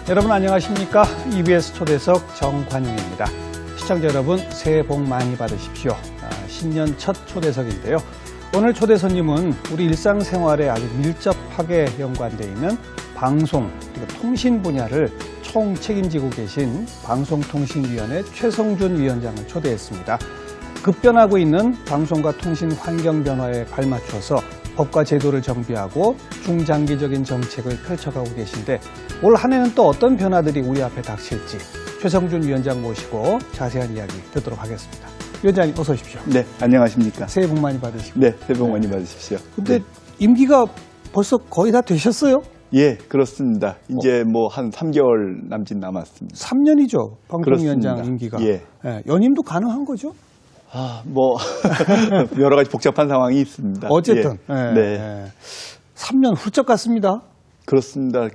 여러분 안녕하십니까? EBS 초대석 정관용입니다. 시청자 여러분 새해 복 많이 받으십시오. 신년 첫 초대석인데요. 오늘 초대 손님은 우리 일상생활에 아주 밀접하게 연관되어 있는 방송 그리고 통신 분야를 총 책임지고 계신 방송통신위원회 최성준 위원장을 초대했습니다. 급변하고 있는 방송과 통신 환경 변화에 발맞춰서 법과 제도를 정비하고 중장기적인 정책을 펼쳐가고 계신데 올 한 해는 또 어떤 변화들이 우리 앞에 닥칠지 최성준 위원장 모시고 자세한 이야기 듣도록 하겠습니다. 위원장님 어서 오십시오. 네, 안녕하십니까. 새해 복 많이 받으시고. 네, 새해 복 많이 받으십시오. 근데 네. 임기가 벌써 거의 다 되셨어요? 예, 그렇습니다. 이제 뭐 한 3개월 남짓 남았습니다. 3년이죠. 방통위원장 그렇습니다. 임기가. 예. 연임도 가능한 거죠? 뭐 여러 가지 복잡한 상황이 있습니다. 어쨌든 예. 네. 3년 훌쩍 갔습니다. 그렇습니다.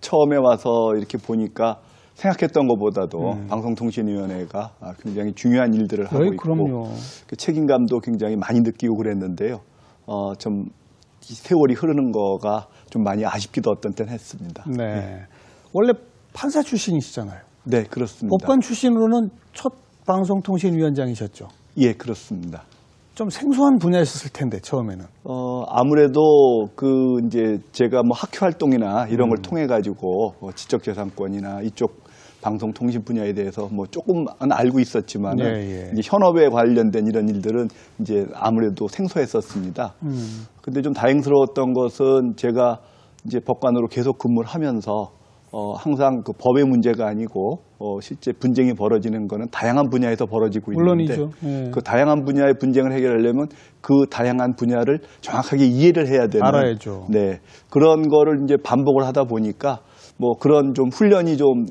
처음에 와서 이렇게 보니까 생각했던 것보다도 방송통신위원회가 굉장히 중요한 일들을 하고 있고 그럼요. 그 책임감도 굉장히 많이 느끼고 그랬는데요. 좀 세월이 흐르는 거가 좀 많이 아쉽기도 어떤 때는 했습니다. 네. 예. 원래 판사 출신이시잖아요. 네, 그렇습니다. 법관 출신으로는 첫 방송통신위원장이셨죠. 예, 그렇습니다. 좀 생소한 분야였을 텐데 처음에는. 아무래도 이제 제가 뭐 학교 활동이나 이런 걸 통해 가지고 지적재산권이나 이쪽 방송통신 분야에 대해서 뭐 조금은 알고 있었지만 이제 현업에 관련된 이런 일들은 이제 아무래도 생소했었습니다. 근데 좀 다행스러웠던 것은 제가 이제 법관으로 계속 근무를 하면서 항상 그 법의 문제가 아니고 실제 분쟁이 벌어지는 거는 다양한 분야에서 벌어지고 있는데 물론이죠. 예. 그 다양한 분야의 분쟁을 해결하려면 그 다양한 분야를 정확하게 이해를 해야 되는 알아야죠. 네. 그런 거를 이제 반복을 하다 보니까 뭐 그런 좀 훈련이 좀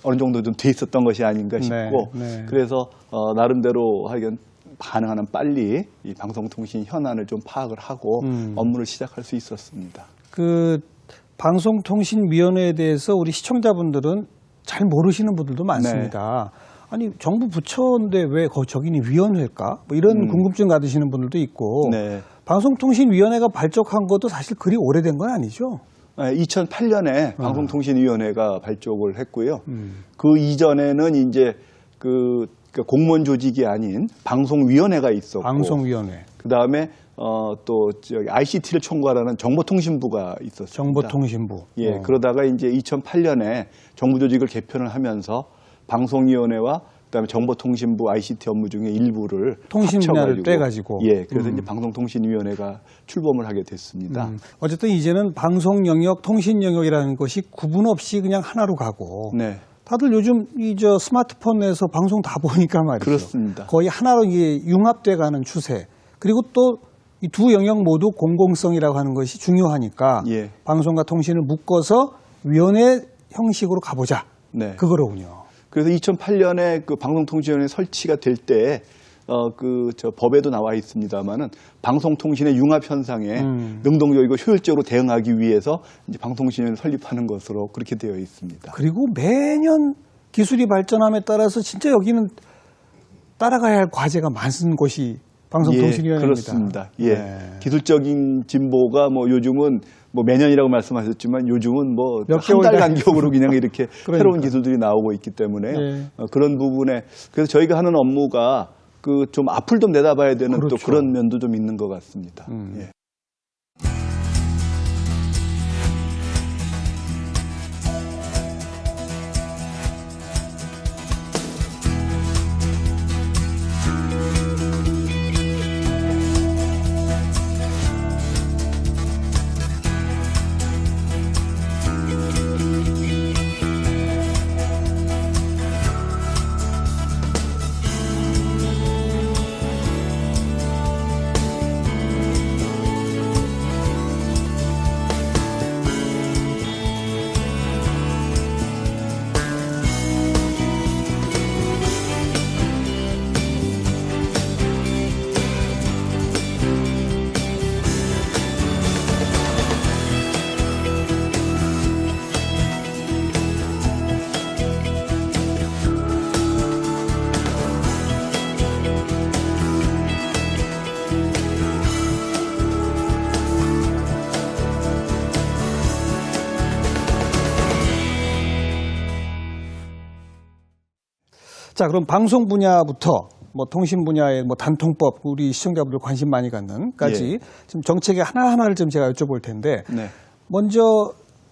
어느 정도 좀 돼 있었던 것이 아닌가 싶고 네. 그래서 나름대로 하여간 가능한 한 빨리 이 방송통신 현안을 좀 파악을 하고 업무를 시작할 수 있었습니다. 방송통신위원회에 대해서 우리 시청자분들은 잘 모르시는 분들도 많습니다. 네. 아니 정부 부처인데 왜 저기는 위원회일까? 뭐 이런 궁금증 가지시는 분들도 있고 네. 방송통신위원회가 발족한 것도 사실 그리 오래된 건 아니죠? 2008년에 방송통신위원회가 발족을 했고요. 그 이전에는 이제 공무원 조직이 아닌 방송위원회가 있었고 방송위원회. 그다음에 또 ICT를 총괄하는 정보통신부가 있었습니다. 정보통신부. 예, 그러다가 이제 2008년에 정부 조직을 개편을 하면서 방송위원회와 그다음에 정보통신부 ICT 업무 중에 일부를 통신 분야를 합쳐가지고 떼가지고. 예, 그래서 이제 방송통신위원회가 출범을 하게 됐습니다. 어쨌든 이제는 방송 영역, 통신 영역이라는 것이 구분 없이 그냥 하나로 가고. 네. 다들 요즘 스마트폰에서 방송 다 보니까 말이죠. 그렇습니다. 거의 하나로 이게 융합돼 가는 추세. 그리고 또 이 두 영역 모두 공공성이라고 하는 것이 중요하니까 예. 방송과 통신을 묶어서 위원회 형식으로 가보자. 네. 그거로군요. 그래서 2008년에 방송통신위원회 설치가 될 때 법에도 나와 있습니다만은 방송통신의 융합 현상에 능동적이고 효율적으로 대응하기 위해서 이제 방통신위원회를 설립하는 것으로 그렇게 되어 있습니다. 그리고 매년 기술이 발전함에 따라서 진짜 여기는 따라가야 할 과제가 많은 곳이 방송통신위원회입니다. 예, 그렇습니다. 예. 네. 기술적인 진보가 뭐 요즘은 뭐 매년이라고 말씀하셨지만 요즘은 뭐 한 달 간격으로 그냥 이렇게 새로운 기술들이 나오고 있기 때문에요. 예. 그런 부분에 그래서 저희가 하는 업무가 좀 앞을 좀 내다봐야 되는 그렇죠. 또 그런 면도 좀 있는 것 같습니다. 예. 자, 그럼 방송 분야부터 뭐 통신 분야의 뭐 단통법, 우리 시청자분들 관심 많이 갖는까지 좀 정책의 하나하나를 좀 제가 여쭤볼 텐데 네. 먼저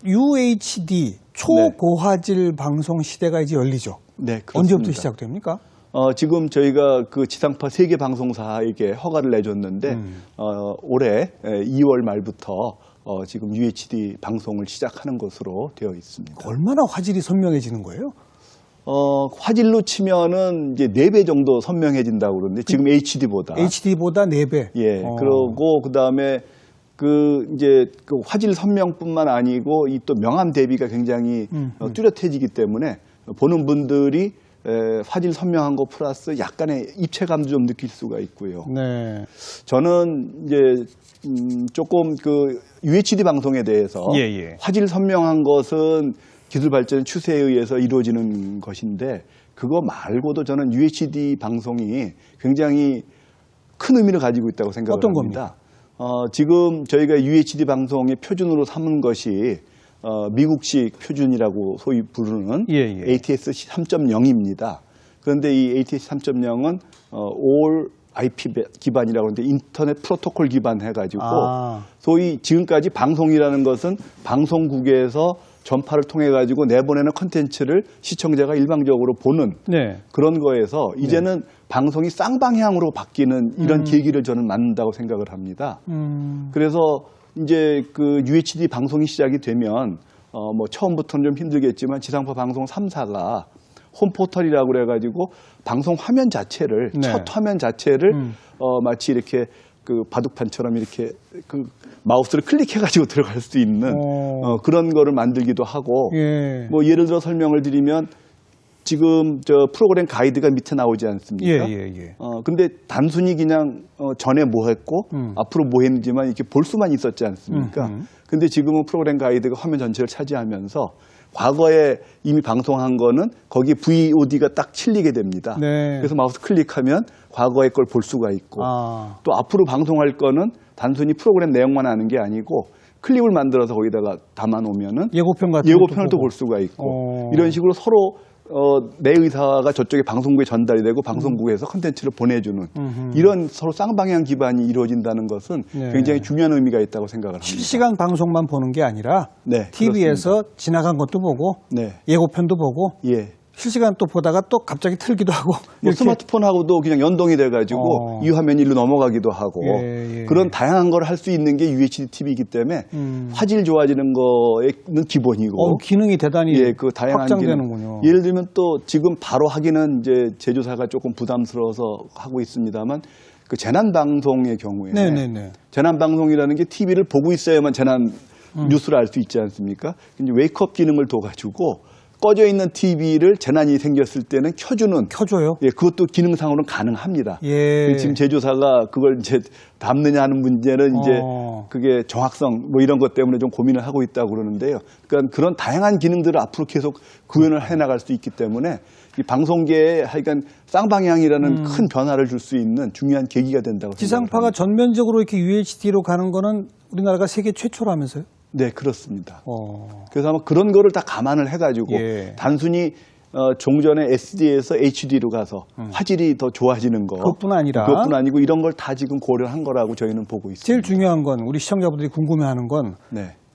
UHD 초고화질 방송 시대가 이제 열리죠. 네, 그렇습니다. 언제부터 시작됩니까? 지금 저희가 그 지상파 세계 방송사에게 허가를 내줬는데 올해 2월 말부터 지금 UHD 방송을 시작하는 것으로 되어 있습니다. 얼마나 화질이 선명해지는 거예요? 화질로 치면은 이제 4배 정도 선명해진다고 그러는데 지금 HD보다 4배. 예. 그러고 그다음에 이제 그 화질 선명뿐만 아니고 이 또 명암 대비가 굉장히 뚜렷해지기 때문에 보는 분들이 화질 선명한 거 플러스 약간의 입체감도 좀 느낄 수가 있고요. 네. 저는 이제 조금 그 UHD 방송에 대해서 화질 선명한 것은 기술 발전 추세에 의해서 이루어지는 것인데 그거 말고도 저는 UHD 방송이 굉장히 큰 의미를 가지고 있다고 생각을 어떤 합니다. 지금 저희가 UHD 방송의 표준으로 삼은 것이 미국식 표준이라고 소위 부르는 ATS 3.0입니다. 그런데 이 ATS 3.0은 All IP 기반이라고 하는데 인터넷 프로토콜 기반 해가지고 소위 지금까지 방송이라는 것은 방송국에서 전파를 통해 가지고 내보내는 콘텐츠를 시청자가 일방적으로 보는 그런 거에서 이제는 방송이 쌍방향으로 바뀌는 이런 계기를 저는 맞는다고 생각을 합니다. 그래서 이제 그 UHD 방송이 시작이 되면 뭐 처음부터는 좀 힘들겠지만 지상파 방송 3사가 홈포털이라고 그래가지고 방송 화면 자체를 첫 화면 자체를 마치 이렇게 그 바둑판처럼 이렇게 그 마우스를 클릭해가지고 들어갈 수 있는 그런 거를 만들기도 하고 뭐 예를 들어 설명을 드리면 지금 저 프로그램 가이드가 밑에 나오지 않습니까? 근데 단순히 그냥 전에 뭐 했고 앞으로 뭐 했는지만 이렇게 볼 수만 있었지 않습니까? 근데 지금은 프로그램 가이드가 화면 전체를 차지하면서 과거에 이미 방송한 거는 거기에 VOD가 딱 실리게 됩니다. 그래서 마우스 클릭하면 과거의 걸 볼 수가 있고 또 앞으로 방송할 거는 단순히 프로그램 내용만 아는 게 아니고 클립을 만들어서 거기다가 담아놓으면은 예고편을 또 볼 수가 있고 이런 식으로 서로 내 의사가 저쪽에 방송국에 전달이 되고 방송국에서 콘텐츠를 보내주는 이런 서로 쌍방향 기반이 이루어진다는 것은 굉장히 중요한 의미가 있다고 생각을 합니다. 실시간 방송만 보는 게 아니라 TV에서 그렇습니다. 지나간 것도 보고 예고편도 보고 실시간 또 보다가 또 갑자기 틀기도 하고 뭐 스마트폰하고도 그냥 연동이 돼가지고 이 화면이 일로 넘어가기도 하고 그런 다양한 걸 할 수 있는 게 UHD TV이기 때문에 화질 좋아지는 거는 기본이고 기능이 대단히 그 다양한 확장되는군요. 기능. 예를 들면 또 지금 바로 하기는 이제 제조사가 조금 부담스러워서 하고 있습니다만 그 재난 방송의 경우에 재난 방송이라는 게 TV를 보고 있어야만 재난 뉴스를 알 수 있지 않습니까? 이제 웨이크업 기능을 둬가지고 꺼져 있는 TV를 재난이 생겼을 때는 켜줘요? 그것도 기능상으로는 가능합니다. 지금 제조사가 그걸 이제 담느냐 하는 문제는 이제 그게 정확성 뭐 이런 것 때문에 좀 고민을 하고 있다고 그러는데요. 그러니까 그런 다양한 기능들을 앞으로 계속 구현을 해 나갈 수 있기 때문에 이 방송계에 하여간 쌍방향이라는 큰 변화를 줄 수 있는 중요한 계기가 된다고 생각합니다. 지상파가 전면적으로 이렇게 UHD로 가는 거는 우리나라가 세계 최초라면서요? 네, 그렇습니다. 그래서 아마 그런 거를 다 감안을 해가지고 단순히 종전에 SD에서 HD로 가서 화질이 더 좋아지는 거 그것뿐 아니고 이런 걸 다 지금 고려한 거라고 저희는 보고 있습니다. 제일 중요한 건 우리 시청자분들이 궁금해하는 건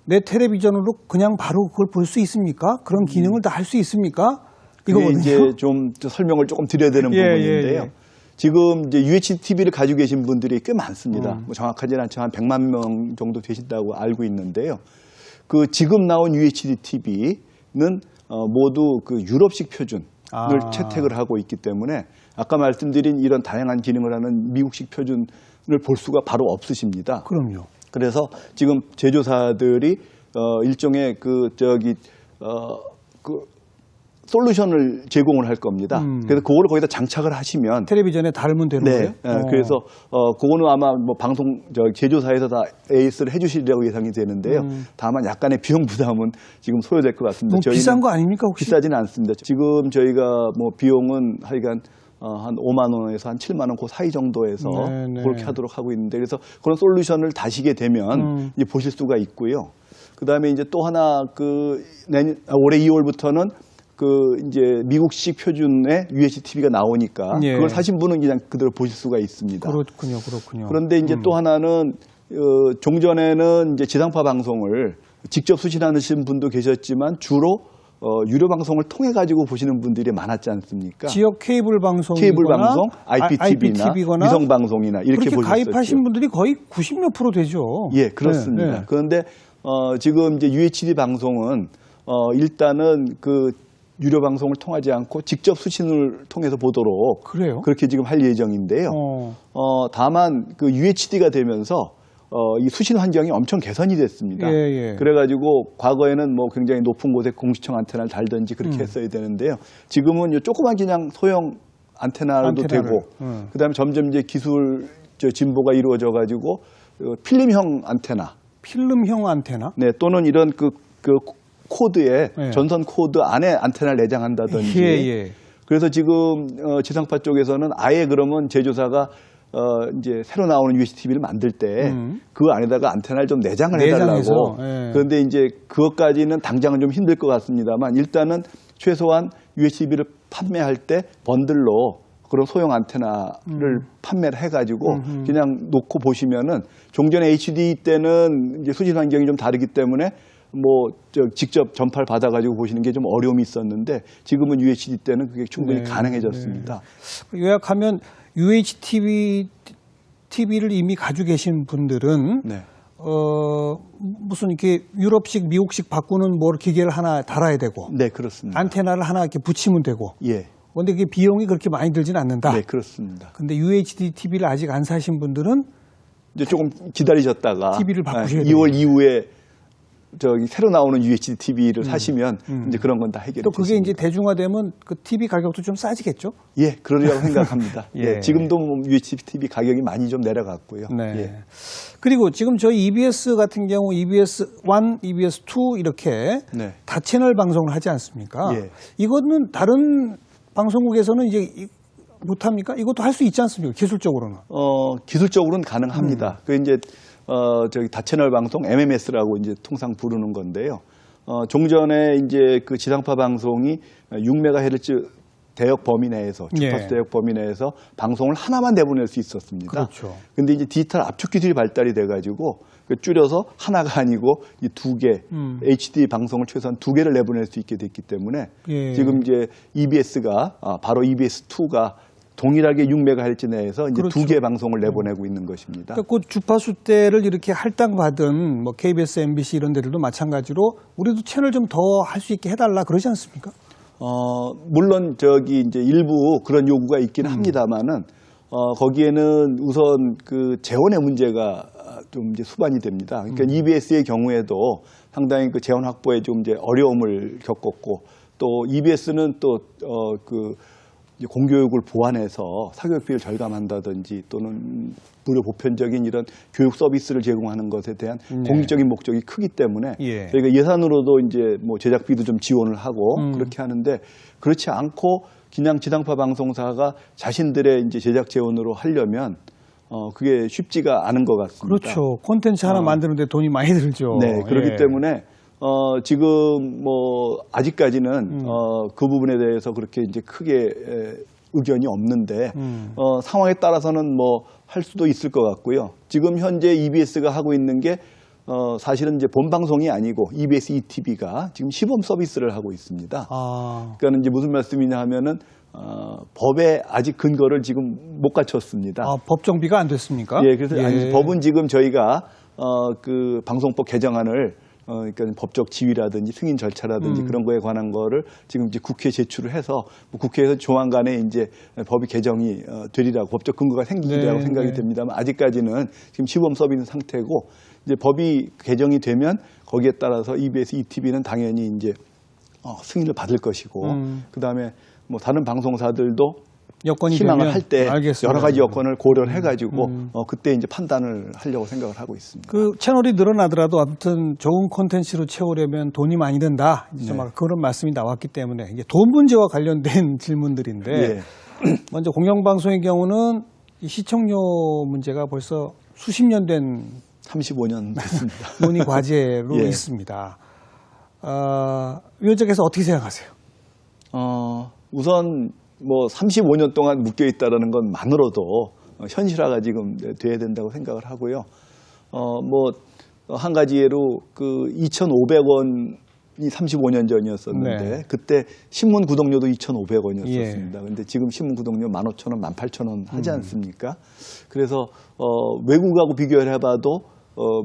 내 텔레비전으로 그냥 바로 그걸 볼 수 있습니까? 그런 기능을 다 할 수 있습니까? 이거거든요. 이제 좀 설명을 조금 드려야 되는 부분인데요. 지금 이제 UHD TV를 가지고 계신 분들이 꽤 많습니다. 뭐 정확하지는 않지만 100만 명 정도 되신다고 알고 있는데요. 그 지금 나온 UHD TV는 모두 그 유럽식 표준을 채택을 하고 있기 때문에 아까 말씀드린 이런 다양한 기능을 하는 미국식 표준을 볼 수가 바로 없으십니다. 그럼요. 그래서 지금 제조사들이 일종의 솔루션을 제공을 할 겁니다. 그래서 그거를 거기다 장착을 하시면 텔레비전에 달면 되는 거예요? 그래서 그거는 아마 뭐 방송 제조사에서 다 에이스를 해주시리라고 예상이 되는데요. 다만 약간의 비용 부담은 지금 소요될 것 같습니다. 뭐 비싼 거 아닙니까 혹시? 비싸지는 않습니다. 지금 저희가 뭐 비용은 하여간 한 5만 원에서 한 7만 원 그 사이 정도에서 그렇게 하도록 하고 있는데 그래서 그런 솔루션을 다시게 되면 이제 보실 수가 있고요. 그 다음에 이제 또 하나 올해 2월부터는 이제 미국식 표준의 UHTV가 나오니까 예. 그걸 사신 분은 그냥 그대로 보실 수가 있습니다. 그렇군요. 그런데 이제 또 하나는 종전에는 이제 지상파 방송을 직접 수신하시는 분도 계셨지만 주로 유료 방송을 통해 가지고 보시는 분들이 많았지 않습니까? 지역 케이블 방송, IPTV나 위성 방송이나 이렇게 그렇게 보셨었죠. 가입하신 분들이 거의 90몇 % 되죠. 예, 그렇습니다. 네, 네. 그런데 지금 이제 UHD 방송은 일단은 그 유료 방송을 통하지 않고 직접 수신을 통해서 보도록 그래요? 그렇게 지금 할 예정인데요. 다만 그 UHD가 되면서 이 수신 환경이 엄청 개선이 됐습니다. 예. 그래가지고 과거에는 뭐 굉장히 높은 곳에 공시청 안테나를 달든지 그렇게 했어야 되는데요. 지금은 요 조그만 그냥 소형 안테나도 되고, 그다음에 점점 이제 기술 진보가 이루어져가지고 필름형 안테나, 네, 또는 이런 그 코드에 예. 전선 코드 안에 안테나를 내장한다든지. 그래서 지금 지상파 쪽에서는 아예 그러면 제조사가 이제 새로 나오는 UHTV를 만들 때 그 안에다가 안테나를 좀 내장을 해달라고. 예. 그런데 이제 그것까지는 당장은 좀 힘들 것 같습니다만 일단은 최소한 UHTV를 판매할 때 번들로 그런 소형 안테나를 판매를 해가지고 그냥 놓고 보시면은 종전에 HD 때는 이제 수신 환경이 좀 다르기 때문에 뭐 직접 전파를 받아가지고 보시는 게 좀 어려움이 있었는데 지금은 UHD 때는 그게 충분히 가능해졌습니다. 요약하면 UHTV를 이미 가지고 계신 분들은 네. 무슨 이렇게 유럽식, 미국식 바꾸는 뭐 기계를 하나 달아야 되고, 네, 그렇습니다. 안테나를 하나 이렇게 붙이면 되고. 예. 그런데 그게 비용이 그렇게 많이 들지는 않는다. 네, 그렇습니다. 근데 UHD TV를 아직 안 사신 분들은 이제 조금 기다리셨다가 TV를 바꾸셔야 2월 이후에 새로 나오는 UHD TV를 사시면 이제 그런 건 다 해결이 또 그게 됐습니다. 이제 대중화되면 그 TV 가격도 좀 싸지겠죠? 예, 그러리라고 생각합니다. 예. 예, 지금도 뭐 UHD TV 가격이 많이 좀 내려갔고요. 네. 예. 그리고 지금 저희 EBS 같은 경우 EBS 1, EBS 2 이렇게 네. 다채널 방송을 하지 않습니까? 예. 이거는 다른 방송국에서는 이제 못합니까? 이것도 할 수 있지 않습니까? 기술적으로는. 기술적으로는 가능합니다. 그 이제 저기 다채널 방송 MMS라고 이제 통상 부르는 건데요. 종전에 이제 그 지상파 방송이 6MHz 대역 범위 내에서 주파수 예. 대역 범위 내에서 방송을 하나만 내보낼 수 있었습니다. 그렇죠. 근데 이제 디지털 압축 기술이 발달이 돼가지고 줄여서 하나가 아니고 이 2개 HD 방송을 최소한 2개를 내보낼 수 있게 됐기 때문에 예. 지금 이제 EBS가 바로 EBS2가 동일하게 6MHz 내에서 이제 그렇죠. 2개 방송을 내보내고 있는 것입니다. 그러니까 그 주파수대를 이렇게 할당받은 뭐 KBS, MBC 이런 데들도 마찬가지로 우리도 채널 좀 더 할 수 있게 해달라 그러지 않습니까? 물론 저기 이제 일부 그런 요구가 있긴 합니다만은 거기에는 우선 그 재원의 문제가 좀 이제 수반이 됩니다. 그러니까 EBS의 경우에도 상당히 그 재원 확보에 좀 이제 어려움을 겪었고 또 EBS는 또 공교육을 보완해서 사교육비를 절감한다든지 또는 무료 보편적인 이런 교육 서비스를 제공하는 것에 대한 공익적인 목적이 크기 때문에 예. 저희가 예산으로도 이제 뭐 제작비도 좀 지원을 하고 그렇게 하는데 그렇지 않고 그냥 지상파 방송사가 자신들의 이제 제작 재원으로 하려면 그게 쉽지가 않은 것 같습니다. 그렇죠. 콘텐츠 하나 만드는데 돈이 많이 들죠. 네, 그렇기 예. 때문에 지금 뭐 아직까지는 그 부분에 대해서 그렇게 이제 크게 의견이 없는데 상황에 따라서는 뭐 할 수도 있을 것 같고요. 지금 현재 EBS가 하고 있는 게 사실은 이제 본 방송이 아니고 EBS ETV가 지금 시범 서비스를 하고 있습니다. 그러니까 이제 무슨 말씀이냐 하면은 법에 아직 근거를 지금 못 갖췄습니다. 법 정비가 안 됐습니까? 예, 그래서 아니, 법은 지금 저희가 그 방송법 개정안을 그러니까 법적 지위라든지 승인 절차라든지 그런 거에 관한 거를 지금 이제 국회에 제출을 해서 뭐 국회에서 조만간에 이제 법이 개정이 되리라고 법적 근거가 생기리라고 생각이 됩니다만 아직까지는 지금 시범 서비스 상태고 이제 법이 개정이 되면 거기에 따라서 EBS, ETV는 당연히 이제 승인을 받을 것이고 그 다음에 뭐 다른 방송사들도 여건이 희망을 할 때 여러 가지 여건을 고려를 해가지고 그때 이제 판단을 하려고 생각을 하고 있습니다. 그 채널이 늘어나더라도 아무튼 좋은 콘텐츠로 채우려면 돈이 많이 든다. 이제 네. 막 그런 말씀이 나왔기 때문에 이게 돈 문제와 관련된 질문들인데 예. 먼저 공영방송의 경우는 이 시청료 문제가 벌써 수십 년 된 35년 됐습니다. 논의 과제로 예. 있습니다. 위원장께서 어떻게 생각하세요? 우선 뭐 35년 동안 묶여 있다라는 것만으로도 현실화가 지금 돼야 된다고 생각을 하고요. 뭐 한 가지 예로 그 2,500원이 35년 전이었었는데 네. 그때 신문 구독료도 2,500원이었었습니다. 예. 근데 지금 신문 구독료 15,000원, 18,000원 하지 않습니까? 그래서 외국하고 비교를 해봐도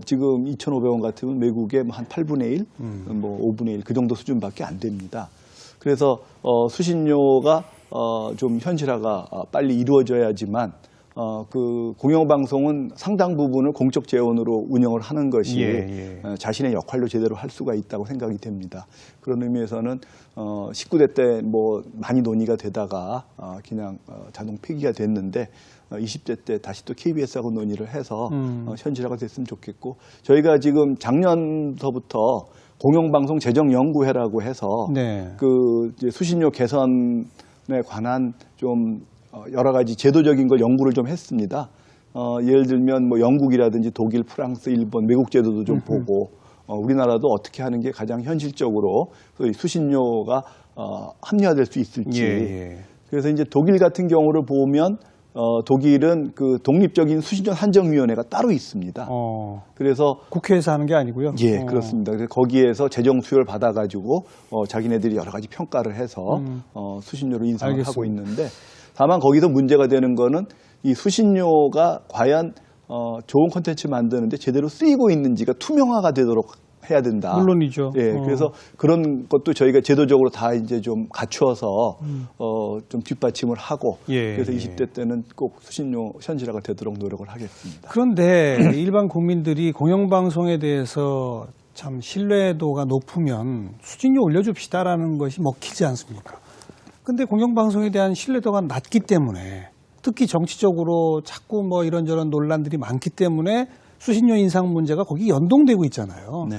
지금 2,500원 같으면 외국의 한 8분의 1, 뭐 5분의 1 그 정도 수준밖에 안 됩니다. 그래서 수신료가 좀 현실화가 빨리 이루어져야지만 그 공영방송은 상당 부분을 공적 재원으로 운영을 하는 것이 자신의 역할로 제대로 할 수가 있다고 생각이 됩니다. 그런 의미에서는 19대 때 뭐 많이 논의가 되다가 그냥 자동 폐기가 됐는데 20대 때 다시 또 KBS하고 논의를 해서 현실화가 됐으면 좋겠고 저희가 지금 작년서부터 공영방송 재정연구회라고 해서 네. 그 이제 수신료 개선에 관한 좀 여러 가지 제도적인 걸 연구를 좀 했습니다. 예를 들면 뭐 영국이라든지 독일, 프랑스, 일본, 외국 제도도 좀 보고 우리나라도 어떻게 하는 게 가장 현실적으로 수신료가 합리화될 수 있을지. 그래서 이제 독일 같은 경우를 보면 독일은 그 독립적인 수신료 한정위원회가 따로 있습니다. 그래서 국회에서 하는 게 아니고요. 예, 그렇습니다. 그래서 거기에서 재정 수요를 받아가지고 자기네들이 여러 가지 평가를 해서 수신료를 인상을 알겠습니다. 하고 있는데 다만 거기서 문제가 되는 거는 이 수신료가 과연 좋은 콘텐츠 만드는데 제대로 쓰이고 있는지가 투명화가 되도록 해야 된다. 물론이죠. 예, 그래서 그런 것도 저희가 제도적으로 다 이제 좀 갖추어서 좀 뒷받침을 하고 그래서 20대 때는 꼭 수신료 현실화가 되도록 노력을 하겠습니다. 그런데 일반 국민들이 공영방송에 대해서 참 신뢰도가 높으면 수신료 올려줍시다라는 것이 먹히지 않습니까? 근데 공영방송에 대한 신뢰도가 낮기 때문에 특히 정치적으로 자꾸 뭐 이런저런 논란들이 많기 때문에 수신료 인상 문제가 거기 연동되고 있잖아요. 네.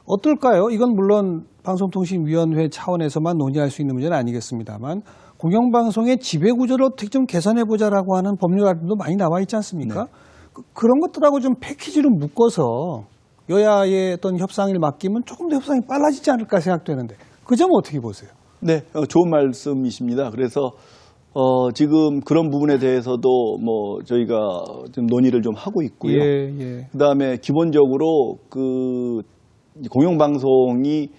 어떨까요? 이건 물론 방송통신위원회 차원에서만 논의할 수 있는 문제는 아니겠습니다만 공영방송의 지배구조를 어떻게 좀 개선해보자라고 하는 법률 안도 많이 나와 있지 않습니까? 네. 그런 것들하고 좀 패키지로 묶어서 여야의 어떤 협상을 맡기면 조금 더 협상이 빨라지지 않을까 생각되는데 그 점은 어떻게 보세요? 네, 좋은 말씀이십니다. 그래서 지금 그런 부분에 대해서도 뭐 저희가 좀 논의를 좀 하고 있고요. 그다음에 기본적으로 그 공영방송이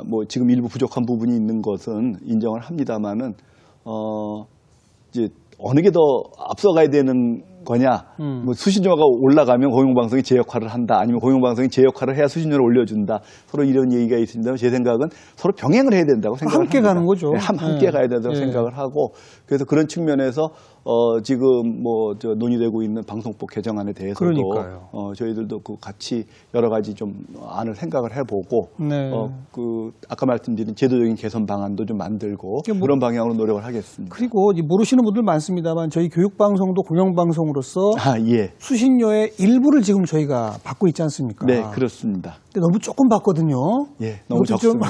뭐 지금 일부 부족한 부분이 있는 것은 인정을 합니다만은 이제 어느 게 더 앞서가야 되는 거냐? 뭐 수신료가 올라가면 공영방송이 제 역할을 한다. 아니면 공영방송이 제 역할을 해야 수신료를 올려준다. 서로 이런 얘기가 있습니다. 제 생각은 서로 병행을 해야 된다고 생각을 함께 합니다. 가는 거죠. 네, 함께 가야 된다고 생각을 하고 그래서 그런 측면에서 지금 뭐 저 논의되고 있는 방송법 개정안에 대해서도 저희들도 그 같이 여러 가지 좀 안을 생각을 해보고 그 아까 말씀드린 제도적인 개선 방안도 좀 만들고 그런 방향으로 노력을 하겠습니다. 그리고 모르시는 분들 많습니다만 저희 교육방송도 공영방송으로서 수신료의 일부를 지금 저희가 받고 있지 않습니까? 네, 그렇습니다. 근데 너무 조금 받거든요. 예, 너무 적습니다.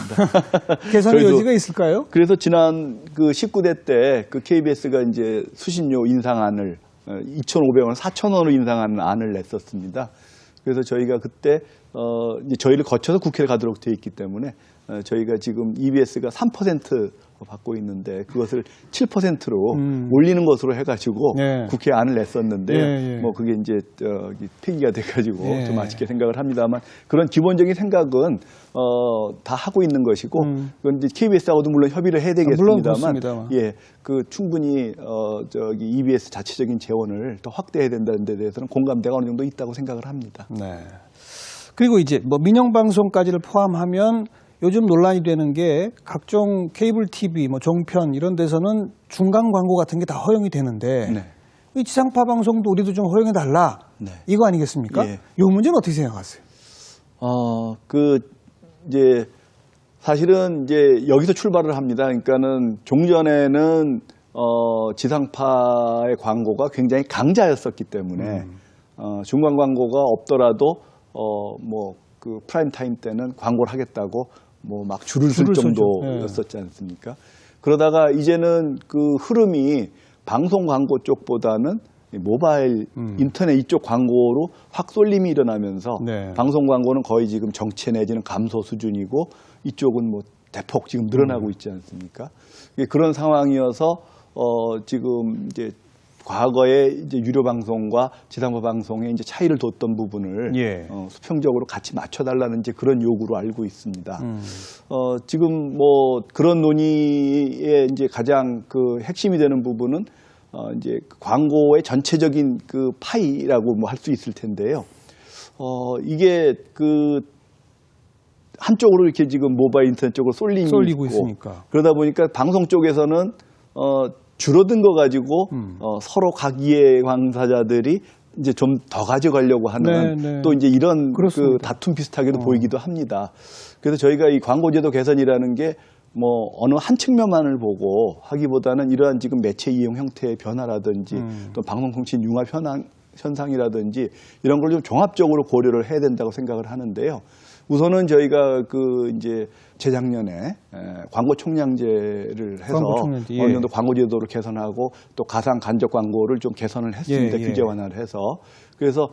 개선의 여지가 있을까요? 그래서 지난 그 19대 때 그 KBS가 이제 수신료 인상안을 2,500원, 4,000원으로 인상하는 안을 냈었습니다. 그래서 저희가 그때 이제 저희를 거쳐서 국회를 가도록 돼 있기 때문에 저희가 지금 EBS가 3% 받고 있는데 그것을 7%로 올리는 것으로 해가지고 국회 안을 냈었는데 뭐 그게 이제 폐기가 돼가지고 좀 아쉽게 생각을 합니다만 그런 기본적인 생각은 다 하고 있는 것이고 그건 이제 KBS하고도 물론 협의를 해야 되겠습니다만 그 충분히 저기 EBS 자체적인 재원을 더 확대해야 된다는 데 대해서는 공감대가 어느 정도 있다고 생각을 합니다. 그리고 이제 뭐 민영방송까지를 포함하면 요즘 논란이 되는 게 각종 케이블 TV, 뭐 종편 이런 데서는 중간 광고 같은 게 다 허용이 되는데 이 지상파 방송도 우리도 좀 허용해 달라 이거 아니겠습니까? 이 문제는 어떻게 생각하세요? 그 이제 사실은 이제 여기서 출발을 합니다. 그러니까는 종전에는 지상파의 광고가 굉장히 강자였었기 때문에 중간 광고가 없더라도 뭐 그 프라임 타임 때는 광고를 하겠다고 뭐 막 줄을 쓸 정도였었지 않습니까? 그러다가 이제는 그 흐름이 방송 광고 쪽보다는 모바일, 인터넷 이쪽 광고로 확 쏠림이 일어나면서 방송 광고는 거의 지금 정체 내지는 감소 수준이고 이쪽은 뭐 대폭 지금 늘어나고 있지 않습니까? 그런 상황이어서 지금 이제 과거에 이제 유료 방송과 지상파 방송의 이제 차이를 뒀던 부분을 수평적으로 같이 맞춰달라는 이제 그런 요구로 알고 있습니다. 지금 뭐 그런 논의의 이제 가장 그 핵심이 되는 부분은 이제 광고의 전체적인 그 파이라고 뭐 할 수 있을 텐데요. 이게 그 한쪽으로 이렇게 지금 모바일 인터넷 쪽으로 쏠리고 있으니까. 그러다 보니까 방송 쪽에서는 줄어든 거 가지고 서로 각 이해 당사자들이 이제 좀 더 가져가려고 하는 또 이제 이런 그 다툼 비슷하게도 보이기도 합니다. 그래서 저희가 이 광고제도 개선이라는 게 뭐 어느 한 측면만을 보고 하기보다는 이러한 지금 매체 이용 형태의 변화라든지 또 방송 통신 융합 현상이라든지 이런 걸 좀 종합적으로 고려를 해야 된다고 생각을 하는데요. 우선은 저희가 그 이제 재작년에 광고 총량제를 해서 어느 정도 광고제도를 개선하고 또 가상 간접 광고를 좀 개선을 했습니다. 규제 완화를 해서. 그래서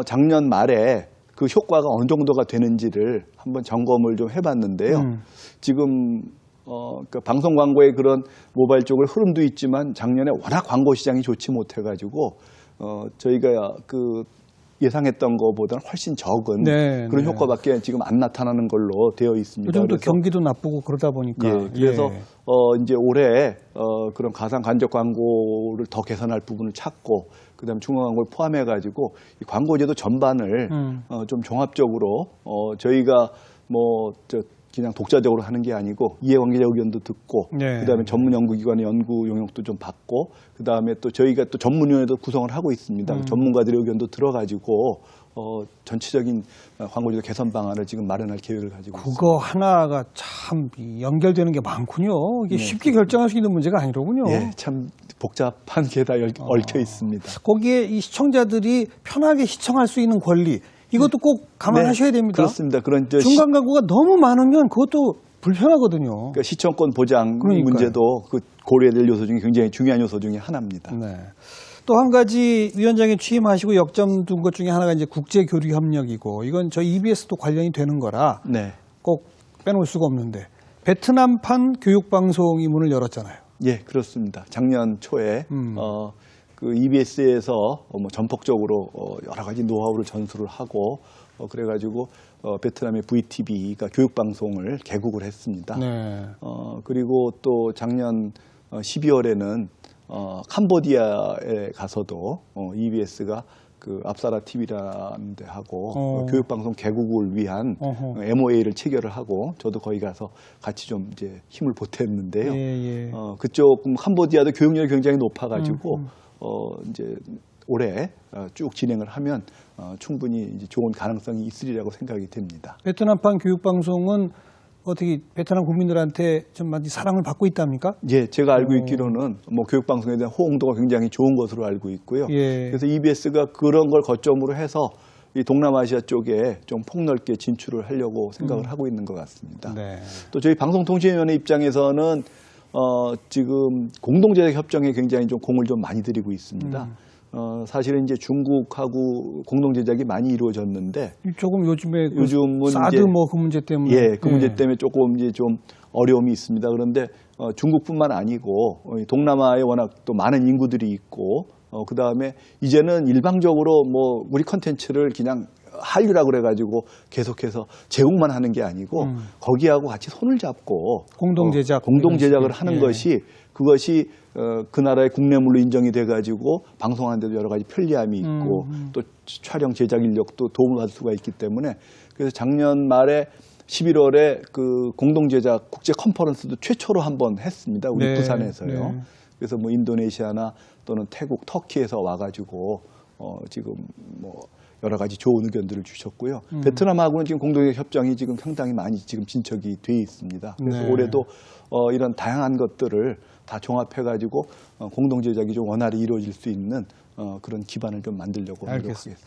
작년 말에 그 효과가 어느 정도가 되는지를 한번 점검을 좀 해봤는데요. 지금 그러니까 방송 광고의 그런 모바일 쪽의 흐름도 있지만 작년에 워낙 광고 시장이 좋지 못해가지고 저희가 그 예상했던 것보다는 훨씬 적은 그런 효과밖에 지금 안 나타나는 걸로 되어 있습니다. 요즘도 경기도 나쁘고 그러다 보니까. 그래서 이제 올해 그런 가상 간접 광고를 더 개선할 부분을 찾고 그다음에 중앙 광고를 포함해 가지고 이 광고제도 전반을 좀 종합적으로 저희가 뭐 그냥 독자적으로 하는 게 아니고 이해관계자 의견도 듣고 그다음에 전문 연구기관의 연구 용역도 좀 받고 그다음에 또 저희가 또 전문위원회도 구성을 하고 있습니다. 전문가들의 의견도 들어가지고 전체적인 광고제도 개선 방안을 지금 마련할 계획을 가지고 있습니다. 그거 하나가 참 연결되는 게 많군요. 이게 쉽게 결정할 수 있는 문제가 아니로군요. 참 복잡한 게 다 얽혀 있습니다. 거기에 이 시청자들이 편하게 시청할 수 있는 권리 이것도 꼭 감안하셔야 됩니다. 그렇습니다. 그런 중간 광고가 너무 많으면 그것도 불편하거든요. 그러니까 시청권 보장 문제도 그 고려될 요소 중에 굉장히 중요한 요소 중에 하나입니다. 또 한 가지 위원장에 취임하시고 역점 둔 것 중에 하나가 이제 국제 교류 협력이고 이건 저희 EBS도 관련이 되는 거라 꼭 빼놓을 수가 없는데 베트남판 교육 방송이 문을 열었잖아요. 예, 그렇습니다. 작년 초에 그 EBS에서 뭐 전폭적으로 여러 가지 노하우를 전수를 하고 그래가지고 베트남의 VTV가 교육 방송을 개국을 했습니다. 그리고 또 작년 12월에는 캄보디아에 가서도 EBS가 그 압사라 TV라는 데하고 교육방송 개국을 위한 MOA를 체결을 하고 저도 거기 가서 같이 좀 이제 힘을 보탰는데요. 그쪽 캄보디아도 교육열이 굉장히 높아가지고 이제 올해 쭉 진행을 하면 충분히 이제 좋은 가능성이 있으리라고 생각이 됩니다. 베트남판 교육방송은 어떻게 베트남 국민들한테 좀 많이 사랑을 받고 있답니까? 예, 제가 알고 있기로는 뭐 교육방송에 대한 호응도가 굉장히 좋은 것으로 알고 있고요. 그래서 EBS가 그런 걸 거점으로 해서 이 동남아시아 쪽에 좀 폭넓게 진출을 하려고 생각을 하고 있는 것 같습니다. 또 저희 방송통신위원회 입장에서는 지금 공동제작 협정에 굉장히 좀 공을 좀 많이 들이고 있습니다. 사실은 이제 중국하고 공동 제작이 많이 이루어졌는데 조금 요즘은 사드 뭐 그 문제 때문에 그 문제 때문에 조금 이제 좀 어려움이 있습니다. 그런데 중국뿐만 아니고 동남아에 워낙 또 많은 인구들이 있고 그 다음에 이제는 일방적으로 뭐 우리 컨텐츠를 그냥 한류라고 그래가지고 계속해서 제공만 하는 게 아니고 거기하고 같이 손을 잡고 공동 제작을 하는 것이 그것이 그 나라의 국내물로 인정이 돼가지고 방송하는 데도 여러 가지 편리함이 있고 또 촬영 제작 인력도 도움을 받을 수가 있기 때문에 그래서 작년 말에 11월에 그 공동 제작 국제 컨퍼런스도 최초로 한번 했습니다. 우리 부산에서요. 그래서 뭐 인도네시아나 또는 태국, 터키에서 와가지고 지금 뭐 여러 가지 좋은 의견들을 주셨고요. 베트남하고는 지금 공동제작 협정이 지금 상당히 많이 지금 진척이 돼 있습니다. 그래서 올해도 이런 다양한 것들을 다 종합해가지고 공동 제작이 좀 원활히 이루어질 수 있는 그런 기반을 좀 만들려고 노력하겠습니다.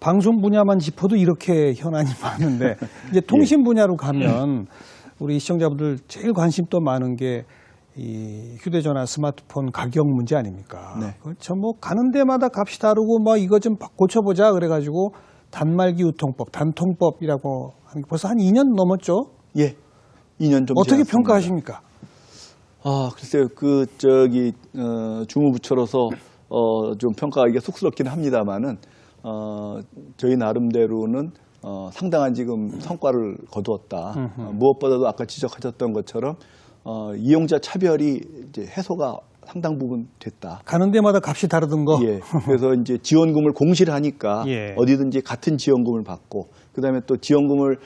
방송 분야만 짚어도 이렇게 현안이 많은데 이제 통신 분야로 가면 우리 시청자분들 제일 관심 또 많은 게 이 휴대전화, 스마트폰 가격 문제 아닙니까? 네. 그렇죠. 뭐 가는 데마다 값이 다르고 뭐 이거 좀 고쳐보자 그래가지고 단말기 유통법, 단통법이라고 하는 게 벌써 한 2년 넘었죠? 예. 2년 좀 어떻게 지났습니다. 평가하십니까? 글쎄요. 주무부처로서 좀 평가하기가 쑥스럽긴 합니다만은 저희 나름대로는 상당한 지금 성과를 거두었다. 무엇보다도 아까 지적하셨던 것처럼 이용자 차별이 이제 해소가 상당 부분 됐다. 가는 데마다 값이 다르던 거. 예. 그래서 이제 지원금을 공시를 하니까 예. 어디든지 같은 지원금을 받고 그다음에 또 지원금을